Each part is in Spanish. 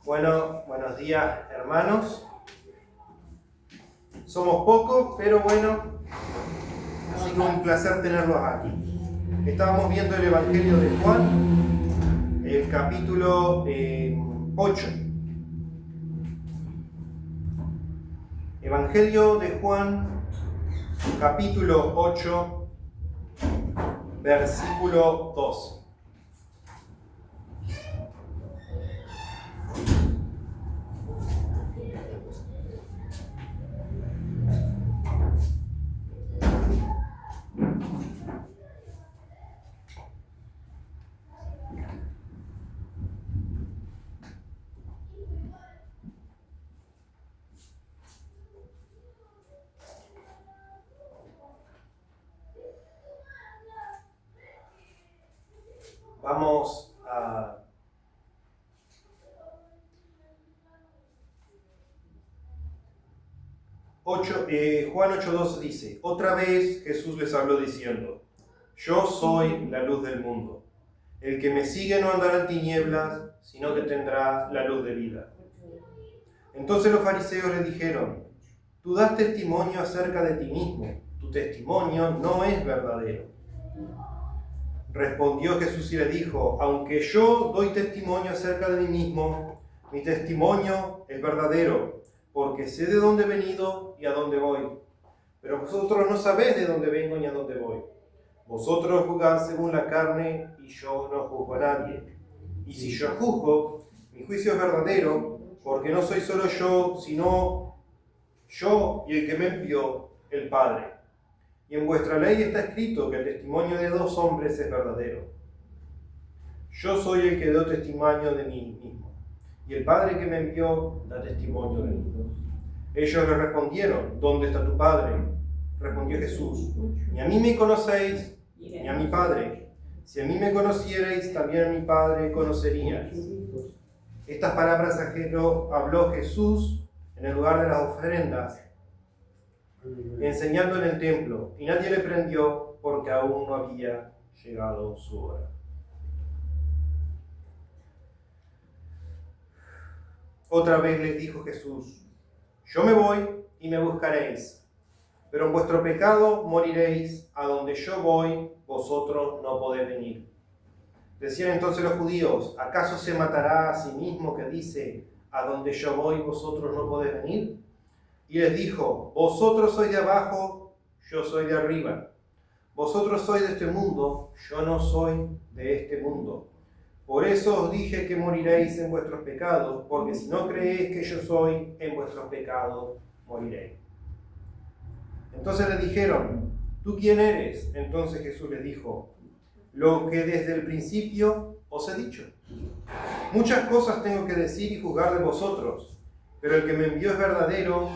Bueno, buenos días, hermanos. Somos pocos, pero bueno, así que un placer tenerlos aquí. Estábamos viendo el Evangelio de Juan, el capítulo 8. Evangelio de Juan, capítulo 8, versículo 12. Vamos a Juan 8:12 dice: Otra vez Jesús les habló diciendo: Yo soy la luz del mundo. El que me sigue no andará en tinieblas, sino que tendrá la luz de vida. Entonces los fariseos le dijeron: Tú das testimonio acerca de ti mismo, tu testimonio no es verdadero. Respondió Jesús y le dijo: Aunque yo doy testimonio acerca de mí mismo, mi testimonio es verdadero, porque sé de dónde he venido y a dónde voy. Pero vosotros no sabéis de dónde vengo ni a dónde voy. Vosotros juzgáis según la carne y yo no juzgo a nadie. Y si yo juzgo, mi juicio es verdadero, porque no soy solo yo, sino yo y el que me envió, el Padre. Y en vuestra ley está escrito que el testimonio de dos hombres es verdadero. Yo soy el que doy testimonio de mí mismo, y el Padre que me envió da testimonio de mí. Ellos le respondieron: ¿Dónde está tu Padre? Respondió Jesús: Ni a mí me conocéis, ni a mi Padre. Si a mí me conocierais, también a mi Padre conoceríais. Estas palabras habló Jesús en el lugar de las ofrendas, enseñando en el templo, y nadie le prendió porque aún no había llegado su hora. Otra vez les dijo Jesús: Yo me voy y me buscaréis, pero en vuestro pecado moriréis. A donde yo voy, vosotros no podéis venir. Decían entonces los judíos: ¿acaso se matará a sí mismo que dice: a donde yo voy, vosotros no podéis venir? Y les dijo: vosotros sois de abajo, yo soy de arriba. Vosotros sois de este mundo, yo no soy de este mundo. Por eso os dije que moriréis en vuestros pecados, porque si no creéis que yo soy, en vuestros pecados moriréis. Entonces le dijeron: ¿tú quién eres? Entonces Jesús les dijo: lo que desde el principio os he dicho. Muchas cosas tengo que decir y juzgar de vosotros, pero el que me envió es verdadero,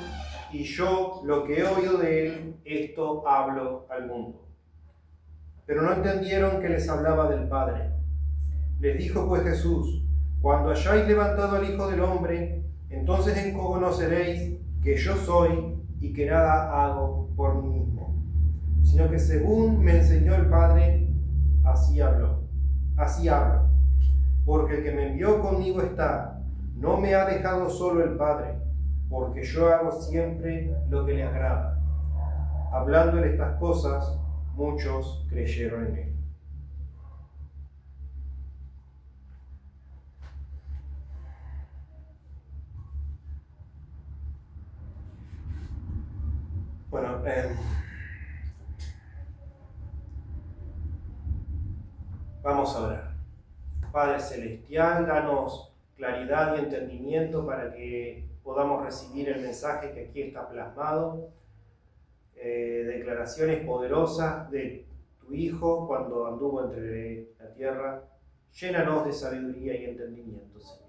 y yo lo que he oído de él, esto hablo al mundo. Pero no entendieron que les hablaba del Padre. Les dijo pues Jesús: cuando hayáis levantado al Hijo del Hombre, entonces conoceréis que yo soy y que nada hago por mí mismo, sino que según me enseñó el Padre, así hablo. Porque el que me envió conmigo está, no me ha dejado solo el Padre, porque yo hago siempre lo que le agrada. Hablándole estas cosas, muchos creyeron en él. Bueno, vamos a orar. Padre Celestial, danos claridad y entendimiento para que podamos recibir el mensaje que aquí está plasmado, declaraciones poderosas de tu Hijo cuando anduvo entre la tierra. Llénanos de sabiduría y entendimiento, Señor.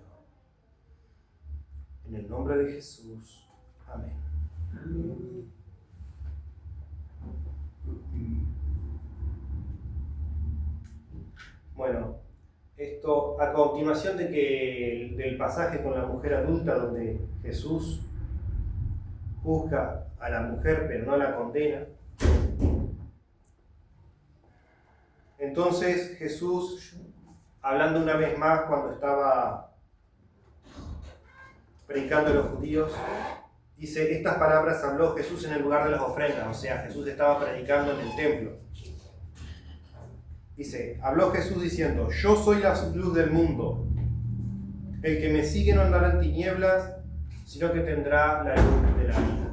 En el nombre de Jesús. Amén. Bueno, esto a continuación del pasaje con la mujer adulta, donde Jesús juzga a la mujer pero no la condena, Entonces Jesús, hablando una vez más cuando estaba predicando a los judíos, dice, estas palabras habló Jesús en el lugar de las ofrendas, o sea, Jesús estaba predicando en el templo. Dice, habló Jesús diciendo, yo soy la luz del mundo. El que me sigue no andará en tinieblas, sino que tendrá la luz de la vida.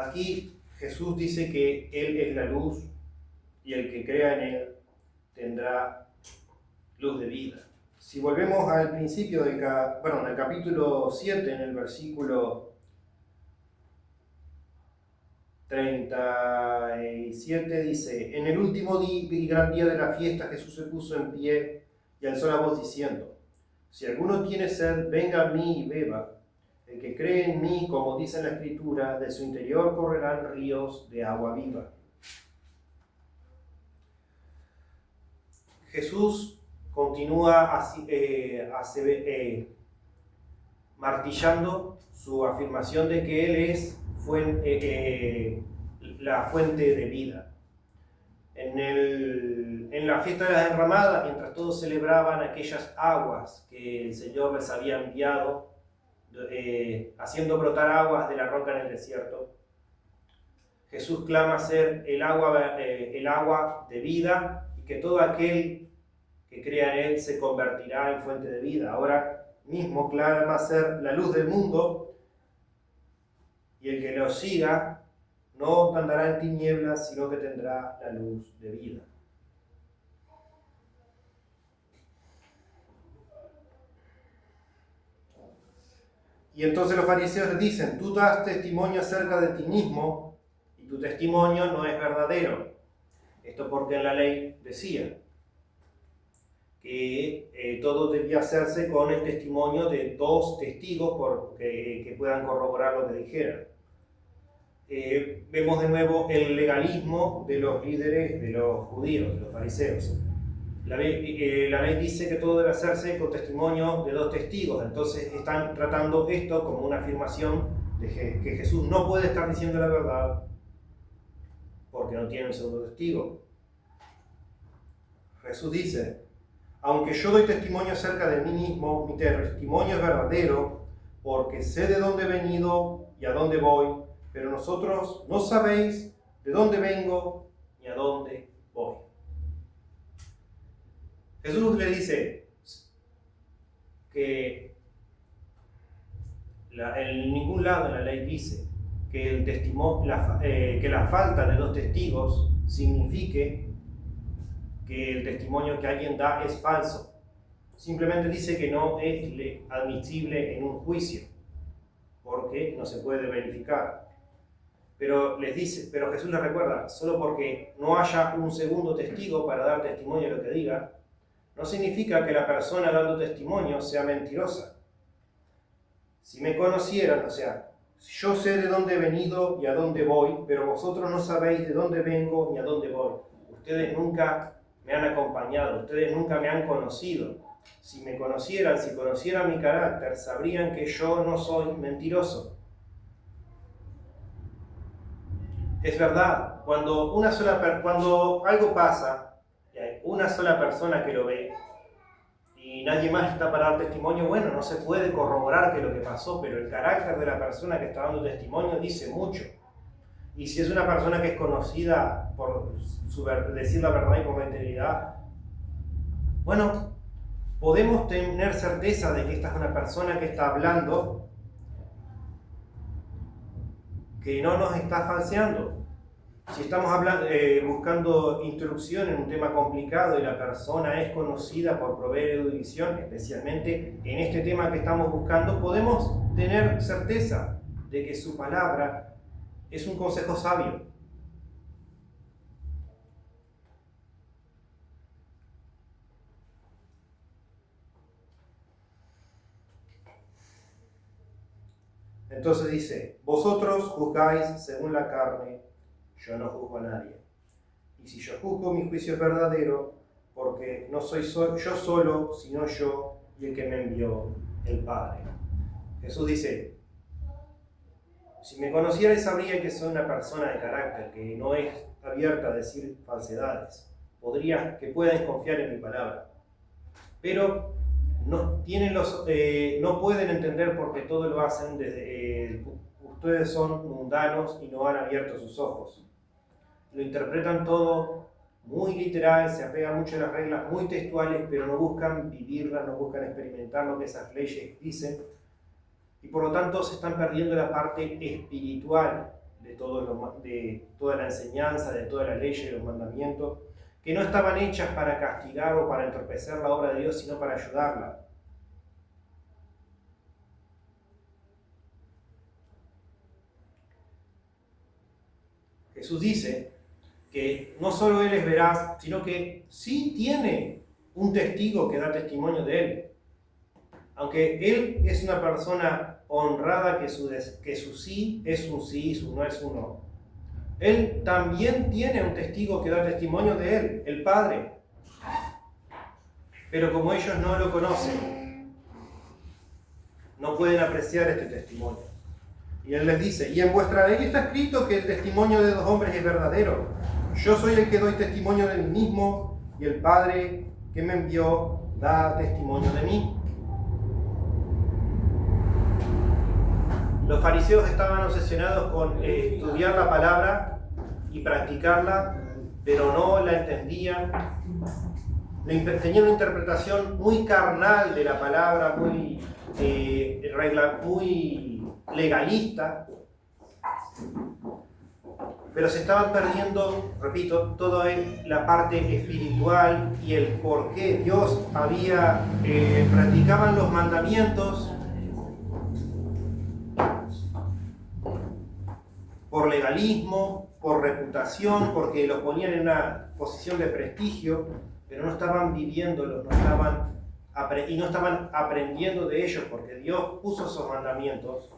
Aquí Jesús dice que Él es la luz y el que crea en Él tendrá luz de vida. Si volvemos al principio del capítulo 7, en el versículo 37, dice, en el último y gran día de la fiesta Jesús se puso en pie y alzó la voz diciendo, si alguno tiene sed, venga a mí y beba. El que cree en mí, como dice en la Escritura, de su interior correrán ríos de agua viva. Jesús continúa martillando su afirmación de que Él es la fuente de vida. En la fiesta de las enramadas, mientras todos celebraban aquellas aguas que el Señor les había enviado, haciendo brotar aguas de la roca en el desierto, Jesús clama ser el agua de vida y que todo aquel que crea en Él se convertirá en fuente de vida. Ahora mismo clama ser la luz del mundo y el que lo siga no andará en tinieblas, sino que tendrá la luz de vida. Y entonces los fariseos les dicen, tú das testimonio acerca de ti mismo y tu testimonio no es verdadero. Esto porque en la ley decía que todo debía hacerse con el testimonio de 2 testigos que puedan corroborar lo que dijeran. Vemos de nuevo el legalismo de los líderes de los judíos, de los fariseos. La ley dice que todo debe hacerse con testimonio de 2 testigos, entonces están tratando esto como una afirmación de que Jesús no puede estar diciendo la verdad porque no tiene un segundo testigo. Jesús dice, aunque yo doy testimonio acerca de mí mismo, mi testimonio es verdadero porque sé de dónde he venido y a dónde voy, pero nosotros no sabéis de dónde vengo ni a dónde voy. Jesús le dice que en ningún lado en la ley dice que, que la falta de 2 testigos signifique que el testimonio que alguien da es falso. Simplemente dice que no es admisible en un juicio, porque no se puede verificar. Pero Jesús les recuerda, solo porque no haya un segundo testigo para dar testimonio de lo que diga, no significa que la persona dando testimonio sea mentirosa. Si me conocieran, o sea, yo sé de dónde he venido y a dónde voy, pero vosotros no sabéis de dónde vengo ni a dónde voy. Ustedes nunca me han acompañado, ustedes nunca me han conocido. Si me conocieran, si conocieran mi carácter, sabrían que yo no soy mentiroso. Es verdad, cuando algo pasa y hay una sola persona que lo ve y nadie más está para dar testimonio, bueno, no se puede corroborar que lo que pasó, pero el carácter de la persona que está dando testimonio dice mucho. Y si es una persona que es conocida por decir la verdad y por la integridad, bueno, podemos tener certeza de que esta es una persona que está hablando, que no nos está falseando. Si estamos buscando instrucción en un tema complicado y la persona es conocida por proveer erudición, especialmente en este tema que estamos buscando, podemos tener certeza de que su palabra es un consejo sabio. Entonces dice, vosotros juzgáis según la carne, yo no juzgo a nadie. Y si yo juzgo, mi juicio es verdadero, porque no soy yo solo, sino yo, y el que me envió, el Padre. Jesús dice, si me conocierais sabría que soy una persona de carácter, que no es abierta a decir falsedades. Que puedan confiar en mi palabra. Pero no pueden entender porque todo lo hacen ustedes son mundanos y no han abierto sus ojos. Lo interpretan todo muy literal, se apegan mucho a las reglas muy textuales, pero no buscan vivirlas, no buscan experimentar lo que esas leyes dicen. Y por lo tanto se están perdiendo la parte espiritual de toda la enseñanza, de toda la ley y los mandamientos, que no estaban hechas para castigar o para entorpecer la obra de Dios, sino para ayudarla. Jesús dice que no solo Él es veraz, sino que sí tiene un testigo que da testimonio de Él. Aunque Él es una persona honrada, que su sí es un sí y su no es un no, Él también tiene un testigo que da testimonio de Él, el Padre. Pero como ellos no lo conocen, no pueden apreciar este testimonio. Y Él les dice, y en vuestra ley está escrito que el testimonio de dos hombres es verdadero. Yo soy el que doy testimonio de mí mismo, y el Padre que me envió da testimonio de mí. Los fariseos estaban obsesionados con estudiar la palabra y practicarla, pero no la entendían. Tenían una interpretación muy carnal de la palabra, muy legalista, pero se estaban perdiendo, repito, toda la parte espiritual y el por qué Dios practicaban los mandamientos por legalismo, por reputación, porque los ponían en una posición de prestigio, pero no estaban viviéndolos, no estaban aprendiendo de ellos, porque Dios puso esos mandamientos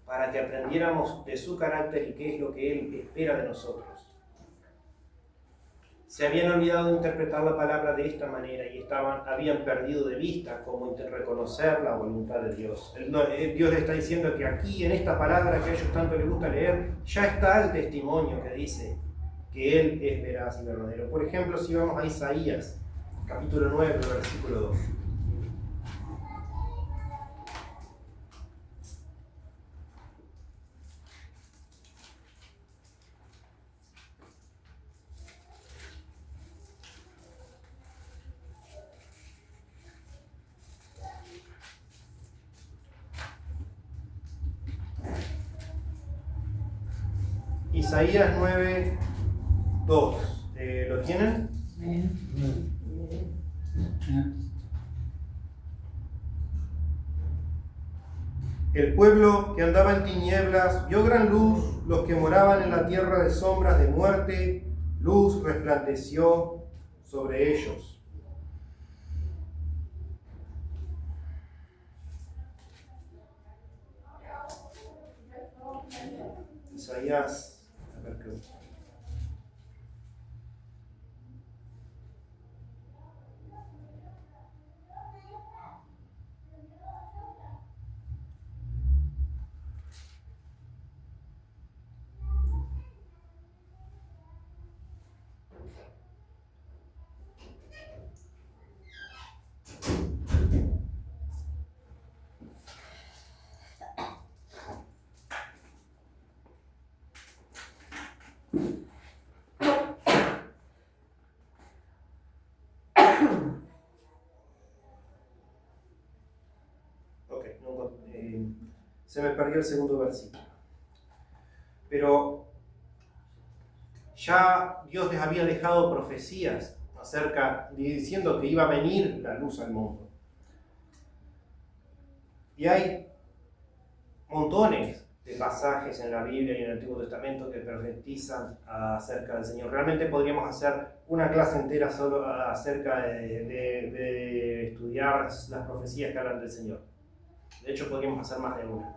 para que aprendiéramos de su carácter y qué es lo que Él espera de nosotros. Se habían olvidado de interpretar la palabra de esta manera y habían perdido de vista cómo reconocer la voluntad de Dios. Dios le está diciendo que aquí, en esta palabra que a ellos tanto les gusta leer, ya está el testimonio que dice que Él es veraz y verdadero. Por ejemplo, si vamos a Isaías, capítulo 9, versículo 2. Isaías 9, 2. ¿Lo tienen? El pueblo que andaba en tinieblas vio gran luz, los que moraban en la tierra de sombras de muerte, luz resplandeció sobre ellos. Isaías, a ver qué. Se me perdió el segundo versículo. Pero ya Dios les había dejado profecías diciendo que iba a venir la luz al mundo. Y hay montones de pasajes en la Biblia y en el Antiguo Testamento que profetizan acerca del Señor. Realmente podríamos hacer una clase entera solo acerca de estudiar las profecías que hablan del Señor. De hecho, podríamos hacer más de una.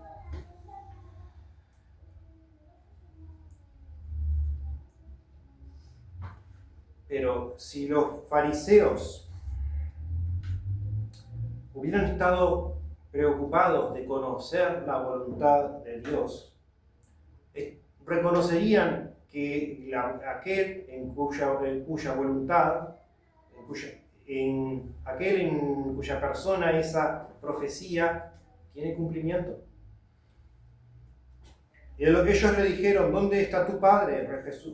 Pero si los fariseos hubieran estado preocupados de conocer la voluntad de Dios, reconocerían que aquel en cuya voluntad, aquel en cuya persona esa profecía tiene cumplimiento. Y de lo que ellos le dijeron, ¿dónde está tu Padre?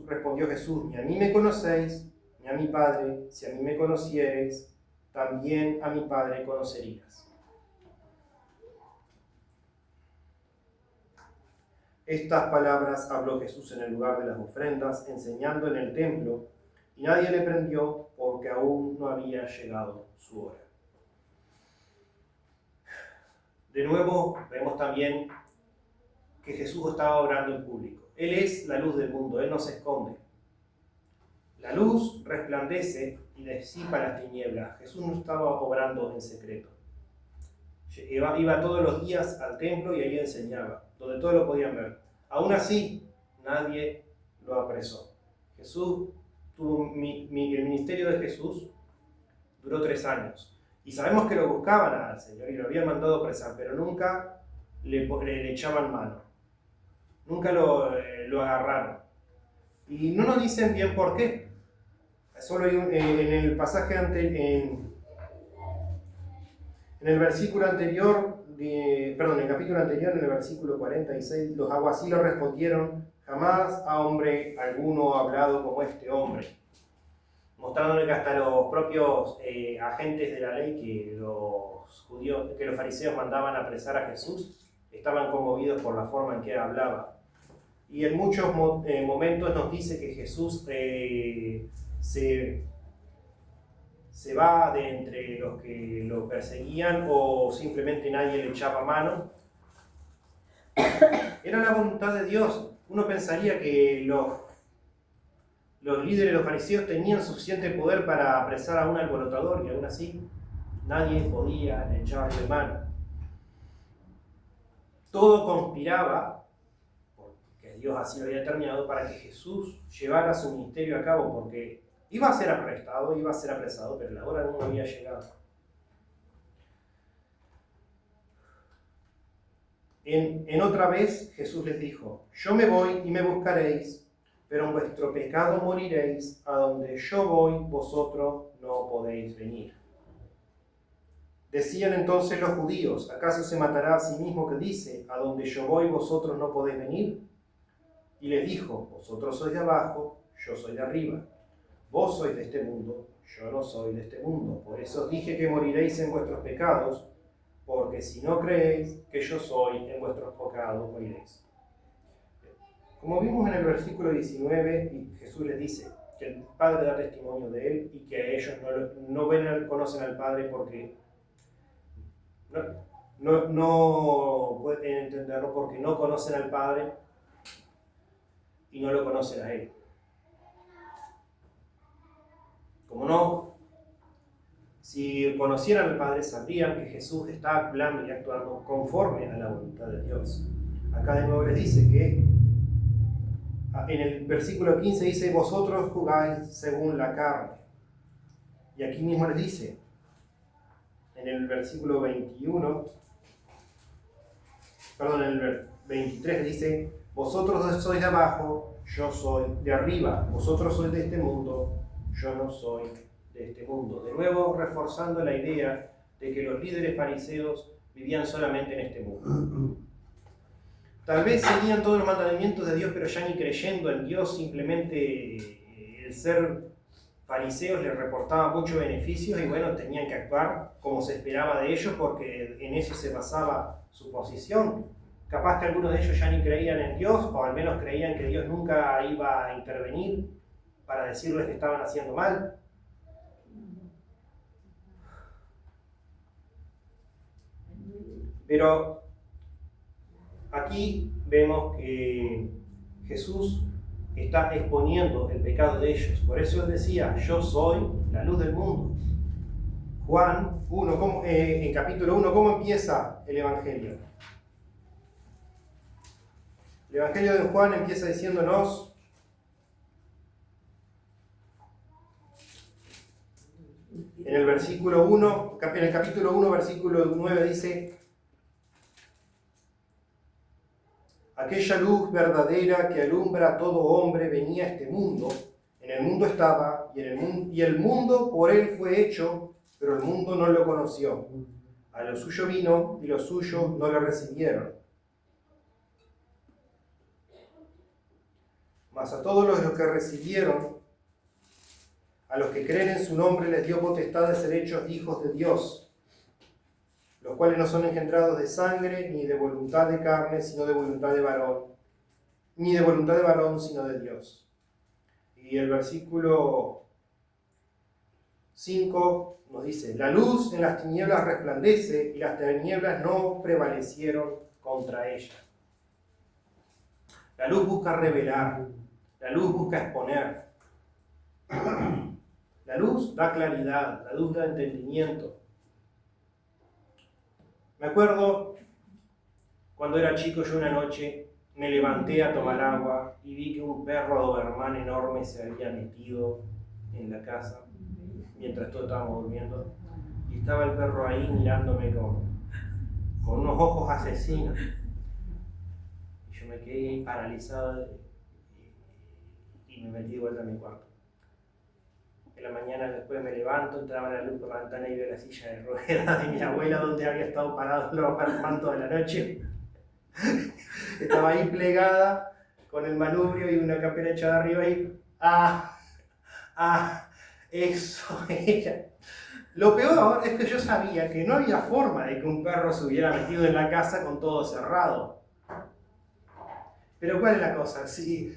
Respondió Jesús, ni a mí me conocéis, ni a mi Padre. Si a mí me conociereis, también a mi Padre conocerías. Estas palabras habló Jesús en el lugar de las ofrendas, enseñando en el templo, y nadie le prendió porque aún no había llegado su hora. De nuevo, vemos también que Jesús estaba obrando en público. Él es la luz del mundo, Él no se esconde. La luz resplandece y disipa las tinieblas. Jesús no estaba obrando en secreto. Iba todos los días al templo y ahí enseñaba, donde todos lo podían ver. Aún así, nadie lo apresó. El ministerio de Jesús duró 3 años. Y sabemos que lo buscaban al Señor y lo habían mandado apresar, pero nunca le echaban mano. Nunca lo agarraron. Y no nos dicen bien por qué. Solo en el pasaje en el versículo anterior, en el capítulo anterior, en el versículo 46, los alguaciles respondieron: jamás a hombre alguno ha hablado como este hombre. Mostrándole que hasta los propios agentes de la ley que los fariseos mandaban a apresar a Jesús, estaban conmovidos por la forma en que hablaba. Y en muchos momentos nos dice que Jesús se va de entre los que lo perseguían o simplemente nadie le echaba mano. Era la voluntad de Dios. Uno pensaría que los líderes, los fariseos, tenían suficiente poder para apresar a un alborotador y aún así nadie podía echarle mano. Todo conspiraba, porque Dios así lo había determinado, para que Jesús llevara su ministerio a cabo, porque iba a ser arrestado, iba a ser apresado, pero la hora no había llegado. En otra vez Jesús les dijo: yo me voy y me buscaréis, pero en vuestro pecado moriréis. A donde yo voy, vosotros no podéis venir. Decían entonces los judíos: ¿acaso se matará a sí mismo que dice: a donde yo voy, vosotros no podéis venir? Y les dijo: vosotros sois de abajo, yo soy de arriba. Vos sois de este mundo, yo no soy de este mundo. Por eso os dije que moriréis en vuestros pecados, porque si no creéis que yo soy, en vuestros pecados moriréis. Como vimos en el versículo 19, Jesús les dice que el Padre da testimonio de Él y que ellos no conocen al Padre porque no pueden entenderlo, porque no conocen al Padre y no lo conocen a Él. Como no, si conocieran al Padre, sabrían que Jesús está hablando y actuando conforme a la voluntad de Dios. Acá de nuevo les dice que en el versículo 15 dice: vosotros jugáis según la carne. Y aquí mismo les dice, en el versículo 21, en el 23 dice: vosotros sois de abajo, yo soy de arriba. Vosotros sois de este mundo, yo no soy de este mundo. De nuevo reforzando la idea de que los líderes fariseos vivían solamente en este mundo. Tal vez seguían todos los mandamientos de Dios, pero ya ni creyendo en Dios, simplemente el ser fariseos les reportaba muchos beneficios y bueno, tenían que actuar como se esperaba de ellos porque en eso se basaba su posición. Capaz que algunos de ellos ya ni creían en Dios, o al menos creían que Dios nunca iba a intervenir para decirles que estaban haciendo mal. Pero aquí vemos que Jesús está exponiendo el pecado de ellos. Por eso él decía: yo soy la luz del mundo. Juan 1, en capítulo 1, ¿cómo empieza el Evangelio? El Evangelio de Juan empieza diciéndonos: En el versículo 1, en el capítulo 1, versículo 9 dice: aquella luz verdadera que alumbra a todo hombre venía a este mundo. En el mundo estaba, y el mundo por él fue hecho, pero el mundo no lo conoció. A lo suyo vino, y los suyos no lo recibieron. Mas a todos los que recibieron, a los que creen en su nombre, les dio potestad de ser hechos hijos de Dios, los cuales no son engendrados de sangre, ni de voluntad de carne, sino de voluntad de varón, ni de voluntad de varón, sino de Dios. Y el versículo 5 nos dice: la luz en las tinieblas resplandece, y las tinieblas no prevalecieron contra ella. La luz busca revelar, la luz busca exponer. La luz da claridad, la luz da entendimiento. Me acuerdo cuando era chico, yo una noche me levanté a tomar agua y vi que un perro dobermán enorme se había metido en la casa mientras todos estábamos durmiendo, y estaba el perro ahí mirándome con unos ojos asesinos. Y yo me quedé paralizado y me metí de vuelta a mi cuarto. En la mañana después me levanto, entraba la luz por la ventana y veo la silla de ruedas de mi abuela donde había estado parado el manto de la noche. Estaba ahí plegada con el manubrio y una campera echada arriba y eso era. Lo peor es que yo sabía que no había forma de que un perro se hubiera metido en la casa con todo cerrado. Pero ¿cuál es la cosa? Sí,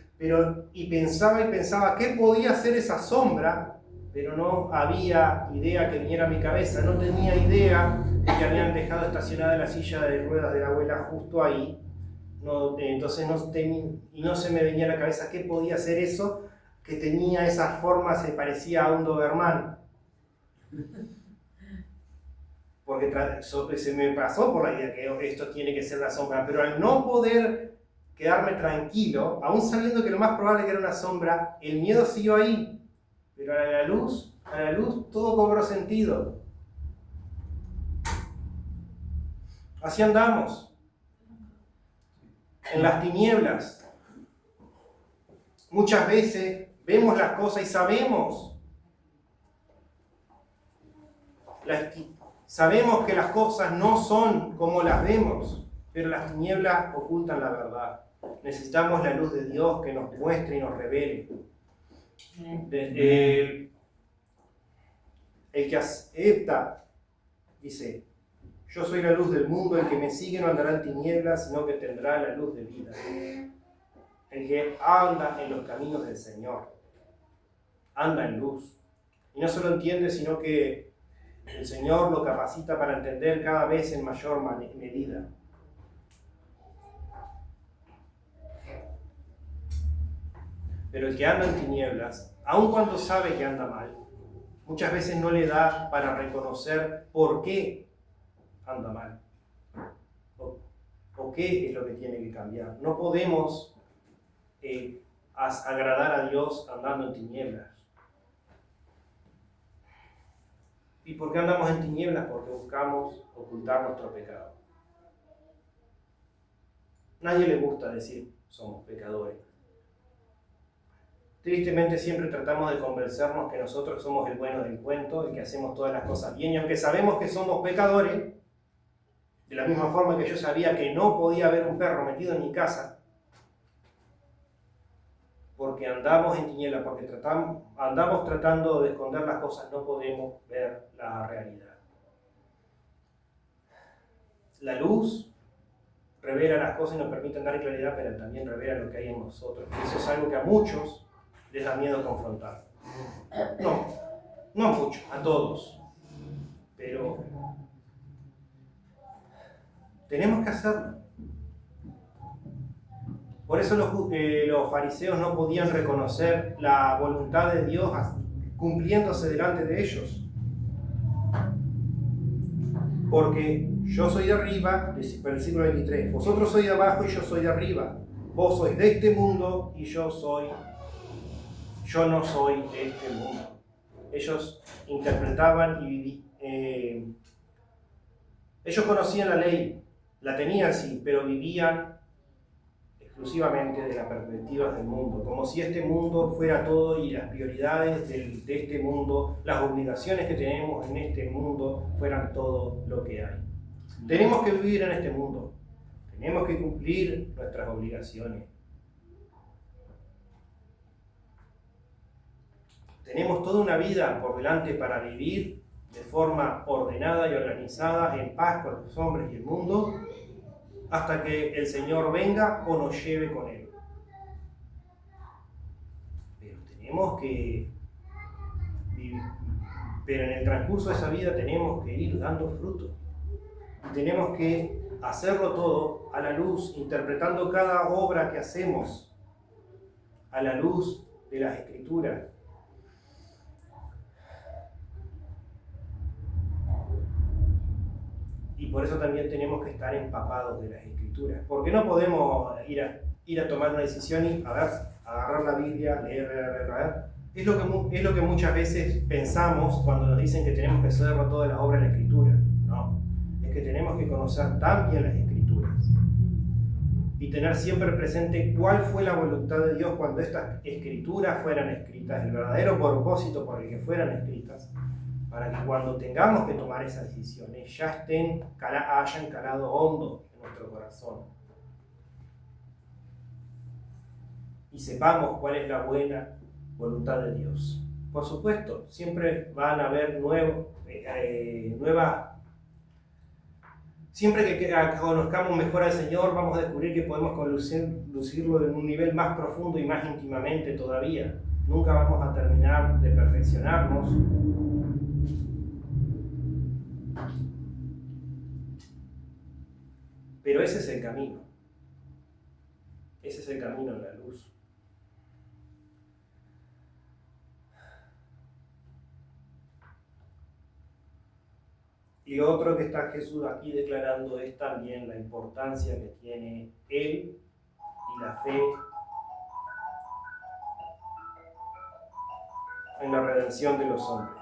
y pensaba qué podía hacer esa sombra, pero no había idea que viniera a mi cabeza. No tenía idea de que habían dejado estacionada la silla de ruedas de la abuela justo ahí. Entonces no se me venía a la cabeza qué podía hacer eso, que tenía esas formas, se parecía a un dobermán. Porque se me pasó por la idea que esto tiene que ser una sombra, pero al no poder quedarme tranquilo, aún sabiendo que lo más probable que era una sombra, el miedo siguió ahí. Pero a la luz todo cobró sentido. Así andamos, en las tinieblas. Muchas veces vemos las cosas y sabemos que las cosas no son como las vemos, pero las tinieblas ocultan la verdad. Necesitamos la luz de Dios que nos muestre y nos revele. El que acepta, dice: yo soy la luz del mundo, el que me sigue no andará en tinieblas, sino que tendrá la luz de vida. El que anda en los caminos del Señor, anda en luz. Y no solo entiende, sino que el Señor lo capacita para entender cada vez en mayor medida. Pero el que anda en tinieblas, aun cuando sabe que anda mal, muchas veces no le da para reconocer por qué anda mal. O qué es lo que tiene que cambiar. No podemos agradar a Dios andando en tinieblas. ¿Y por qué andamos en tinieblas? Porque buscamos ocultar nuestro pecado. Nadie le gusta decir somos pecadores. Tristemente siempre tratamos de convencernos que nosotros somos el bueno del cuento y que hacemos todas las cosas bien. Y aunque sabemos que somos pecadores, de la misma forma que yo sabía que no podía haber un perro metido en mi casa, porque andamos en tinieblas, porque andamos tratando de esconder las cosas, no podemos ver la realidad. La luz revela las cosas y nos permite dar claridad, pero también revela lo que hay en nosotros. Y eso es algo que a muchos les da miedo confrontar. No a muchos, a todos. Pero tenemos que hacerlo. Por eso los fariseos no podían reconocer la voluntad de Dios cumpliéndose delante de ellos. Porque yo soy de arriba, versículo 23, vosotros sois de abajo y yo soy de arriba. Vos sois de este mundo y yo no soy de este mundo. Ellos interpretaban y ellos conocían la ley, la tenían sí, pero vivían exclusivamente de la perspectiva del mundo, como si este mundo fuera todo y las prioridades de este mundo, las obligaciones que tenemos en este mundo fueran todo lo que hay. Tenemos que vivir en este mundo, tenemos que cumplir nuestras obligaciones. Tenemos toda una vida por delante para vivir de forma ordenada y organizada, en paz con los hombres y el mundo, hasta que el Señor venga o nos lleve con Él. Pero tenemos que vivir, pero en el transcurso de esa vida tenemos que ir dando fruto. Y tenemos que hacerlo todo a la luz, interpretando cada obra que hacemos a la luz de las Escrituras. Y por eso también tenemos que estar empapados de las Escrituras. Porque no podemos ir a tomar una decisión y agarrar la Biblia, leer. Es lo que muchas veces pensamos cuando nos dicen que tenemos que hacer toda la obra de la Escritura. No, es que tenemos que conocer tan bien las Escrituras y tener siempre presente cuál fue la voluntad de Dios cuando estas Escrituras fueran escritas, el verdadero propósito por el que fueran escritas, para que cuando tengamos que tomar esas decisiones ya hayan calado hondo en nuestro corazón y sepamos cuál es la buena voluntad de Dios. Por supuesto, siempre van a haber siempre que conozcamos mejor al Señor, vamos a descubrir que podemos conducirlo en un nivel más profundo y más íntimamente todavía. Nunca vamos a terminar de perfeccionarnos. Pero ese es el camino. Ese es el camino en la luz. Y lo otro que está Jesús aquí declarando es también la importancia que tiene Él y la fe en la redención de los hombres.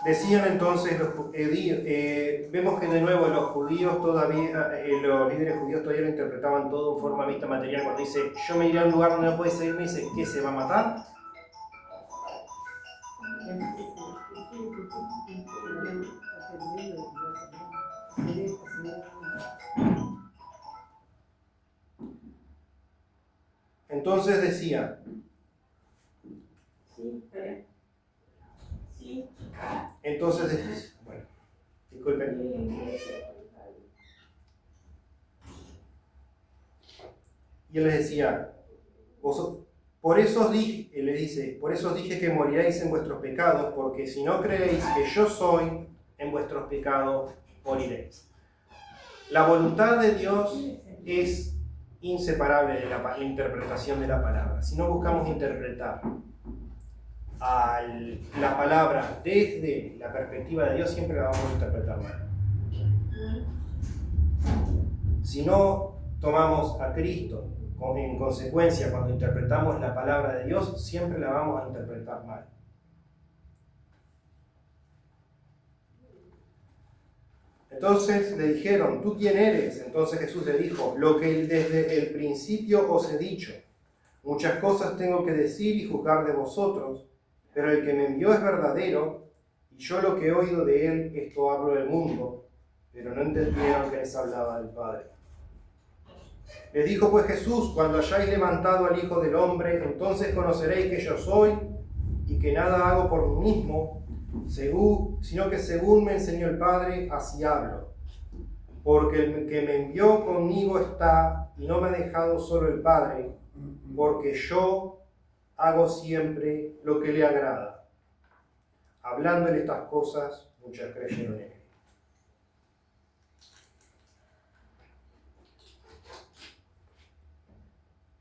Decían entonces los judíos, vemos que de nuevo los judíos todavía, los líderes judíos todavía lo interpretaban todo en forma vista material. Cuando dice, yo me iré a un lugar donde no puede seguirme, dice, ¿qué se va a matar? Entonces decía, bueno, disculpen. Y él les decía, por eso os dije que moriréis en vuestros pecados, porque si no creéis que yo soy, en vuestros pecados moriréis. La voluntad de Dios es inseparable de la interpretación de la palabra. Si no buscamos interpretar la palabra desde la perspectiva de Dios, siempre la vamos a interpretar mal. Si no tomamos a Cristo en consecuencia cuando interpretamos la palabra de Dios, siempre la vamos a interpretar mal. Entonces le dijeron, ¿tú quién eres? Entonces Jesús le dijo, lo que desde el principio os he dicho. Muchas cosas tengo que decir y juzgar de vosotros, pero el que me envió es verdadero, y yo lo que he oído de él, esto hablo del mundo, pero no entendieron que les hablaba del Padre. Les dijo pues Jesús, cuando hayáis levantado al Hijo del Hombre, entonces conoceréis que yo soy, y que nada hago por mí mismo, sino que según me enseñó el Padre, así hablo. Porque el que me envió conmigo está, y no me ha dejado solo el Padre, porque yo hago siempre lo que le agrada. Hablándole estas cosas, muchas creyeron en él.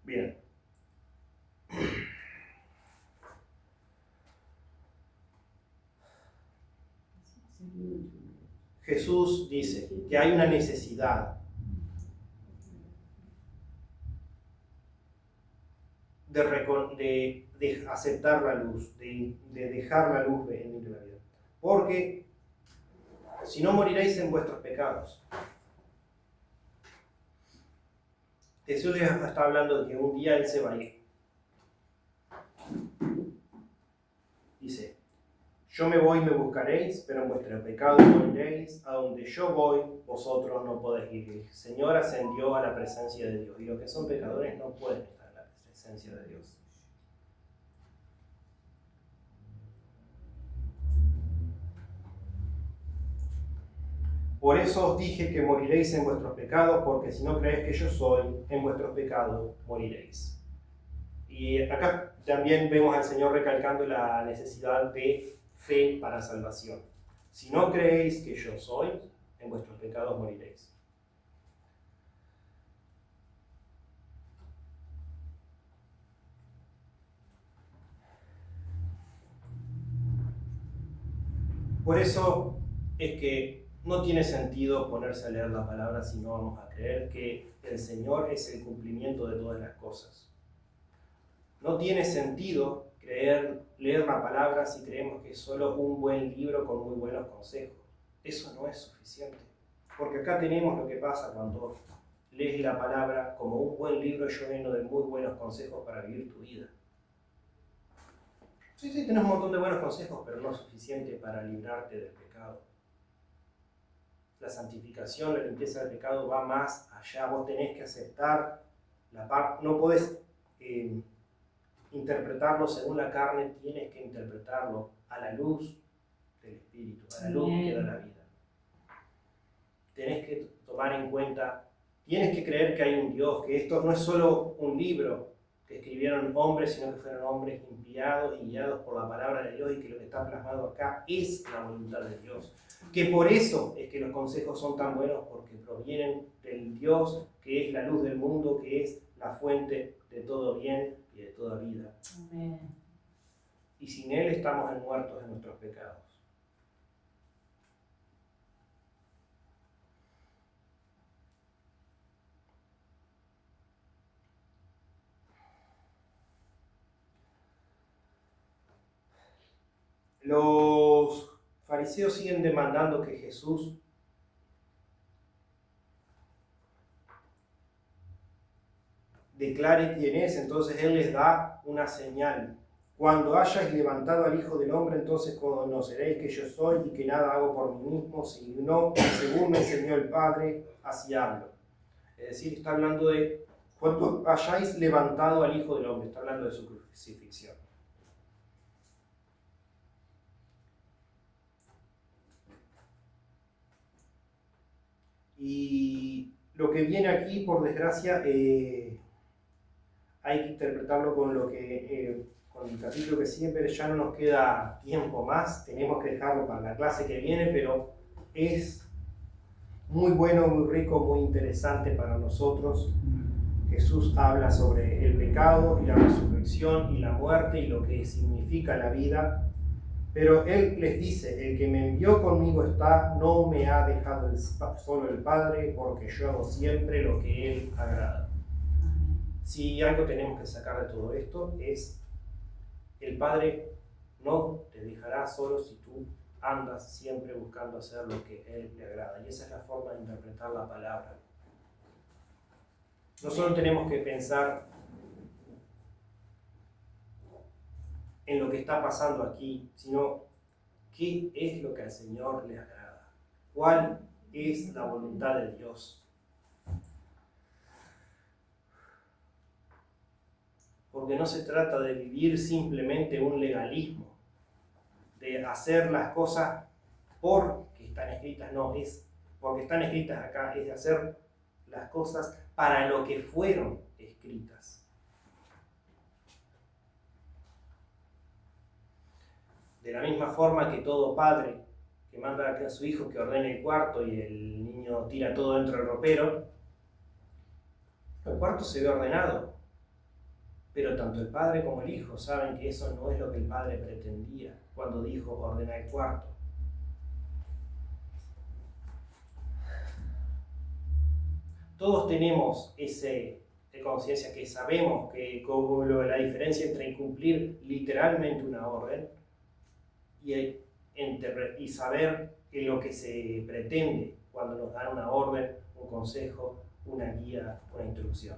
Bien. Jesús dice que hay una necesidad de aceptar la luz, de dejar la luz venir en la vida. Porque si no moriréis en vuestros pecados. Jesús les está hablando de que un día Él se va a ir. Dice, yo me voy y me buscaréis, pero en vuestro pecado moriréis. A donde yo voy, vosotros no podéis ir. El Señor ascendió a la presencia de Dios. Y los que son pecadores no pueden estar en la presencia de Dios. Por eso os dije que moriréis en vuestros pecados, porque si no creéis que yo soy, en vuestros pecados moriréis. Y acá también vemos al Señor recalcando la necesidad de fe para salvación. Si no creéis que yo soy, en vuestros pecados moriréis. Por eso es que no tiene sentido ponerse a leer la palabra si no vamos a creer que el Señor es el cumplimiento de todas las cosas. No tiene sentido leer la palabra si creemos que es solo un buen libro con muy buenos consejos. Eso no es suficiente. Porque acá tenemos lo que pasa cuando lees la palabra como un buen libro lleno de muy buenos consejos para vivir tu vida. Sí, tenés un montón de buenos consejos, pero no suficiente para librarte del pecado. La santificación, la limpieza del pecado va más allá. Vos tenés que aceptar la parte, no podés interpretarlo según la carne, tienes que interpretarlo a la luz del Espíritu, a la luz que da la vida. Tenés que tomar en cuenta, tienes que creer que hay un Dios, que esto no es solo un libro que escribieron hombres, sino que fueron hombres enviados y guiados por la palabra de Dios, y que lo que está plasmado acá es la voluntad de Dios. Que por eso es que los consejos son tan buenos, porque provienen del Dios que es la luz del mundo, que es la fuente de todo bien y de toda vida. Amén. Y sin Él estamos muertos en nuestros pecados. Los fariseos siguen demandando que Jesús declare quién es, entonces Él les da una señal. Cuando hayáis levantado al Hijo del Hombre, entonces conoceréis que yo soy y que nada hago por mí mismo, sino según me enseñó el Padre, así hablo. Es decir, está hablando de cuando hayáis levantado al Hijo del Hombre, está hablando de su crucifixión. Y lo que viene aquí, por desgracia, hay que interpretarlo con lo que con el capítulo que siempre ya no nos queda tiempo más, tenemos que dejarlo para la clase que viene, pero es muy bueno, muy rico, muy interesante para nosotros. Jesús habla sobre el pecado y la resurrección y la muerte y lo que significa la vida. Pero Él les dice, el que me envió conmigo está, no me ha dejado solo el Padre, porque yo hago siempre lo que Él agrada. Si algo tenemos que sacar de todo esto es, el Padre no te dejará solo si tú andas siempre buscando hacer lo que Él le agrada. Y esa es la forma de interpretar la palabra. No solo tenemos que pensar en lo que está pasando aquí, sino qué es lo que al Señor le agrada, cuál es la voluntad de Dios. Porque no se trata de vivir simplemente un legalismo, de hacer las cosas porque están escritas, no, es porque están escritas acá, es de hacer las cosas para lo que fueron escritas. De la misma forma que todo padre que manda a su hijo que ordene el cuarto y el niño tira todo dentro del ropero, el cuarto se ve ordenado, pero tanto el padre como el hijo saben que eso no es lo que el padre pretendía cuando dijo ordena el cuarto. todos tenemos ese de conciencia que sabemos que como la diferencia entre incumplir literalmente una orden y saber que lo que se pretende cuando nos dan una orden, un consejo, una guía, una instrucción.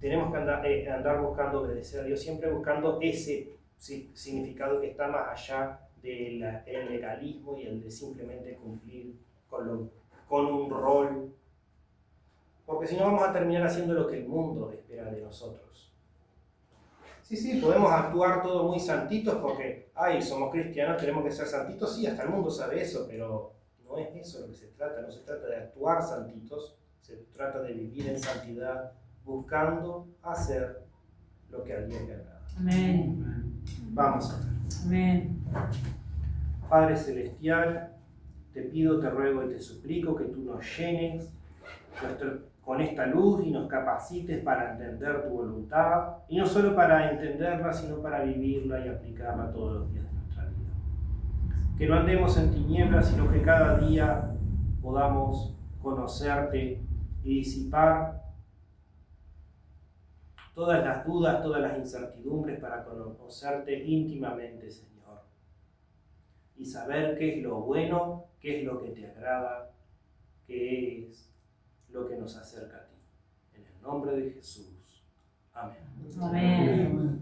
Tenemos que andar buscando obedecer a Dios, siempre buscando ese significado que está más allá del legalismo y el de simplemente cumplir con un rol, porque si no vamos a terminar haciendo lo que el mundo espera de nosotros. Sí, podemos actuar todos muy santitos porque, somos cristianos, tenemos que ser santitos, sí, hasta el mundo sabe eso, pero no es eso lo que se trata, no se trata de actuar santitos, se trata de vivir en santidad, buscando hacer lo que a Dios le agrada. Amén. Vamos a ver. Amén. Padre Celestial, te pido, te ruego y te suplico que tú nos llenes con esta luz y nos capacites para entender tu voluntad, y no solo para entenderla, sino para vivirla y aplicarla todos los días de nuestra vida. Que no andemos en tinieblas, sino que cada día podamos conocerte y disipar todas las dudas, todas las incertidumbres para conocerte íntimamente, Señor, y saber qué es lo bueno, qué es lo que te agrada, qué es lo que nos acerca a ti. En el nombre de Jesús. Amén. Amén.